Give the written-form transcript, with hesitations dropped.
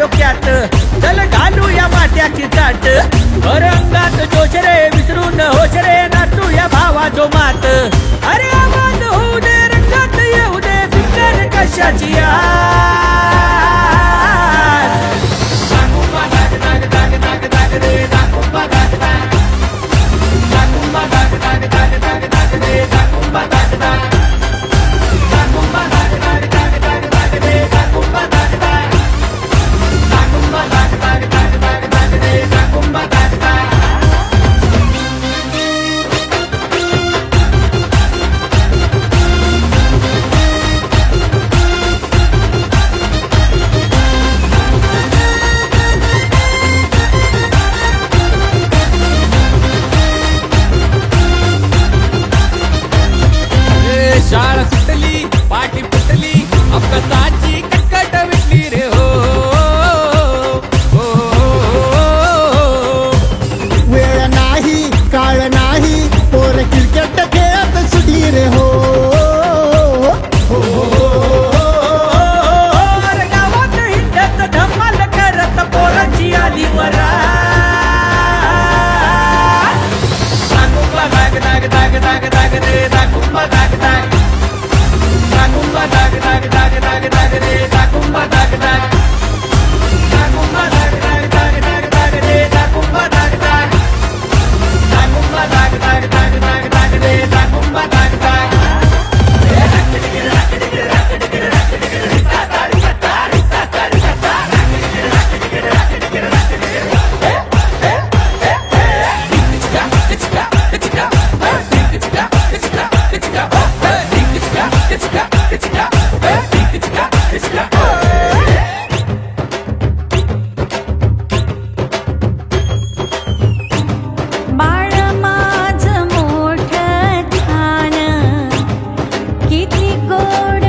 डोक्यात चल घालूया माट्याची चाट अंगात जोश रे विसरून होश रे नाचूया भावाचो मात अरे आवाज होऊ दे रंगात येऊ दे फिकर कशाची शाळा सुटली पाठी फुटली अपघाताची कटकट विटली रे हो वेळ नाही काळ नाही पोर क्रिकेट खेळत सुटी रे हो अरे गावात हिंडत धमाल करत पोराची आली वरा दाग दाग दाग दाग दाग रे दागुंबा दाग दाग दागुंबा दाग दाग दाग दाग दाग रे दागुंबा दाग दाग दागुंबा दाग दाग दाग दाग दाग रे दागुंबा दाग दाग दागुंबा दाग दाग दाग दाग दाग रे दागुंबा दाग दाग बाळ माझं मोठं छान किती गोड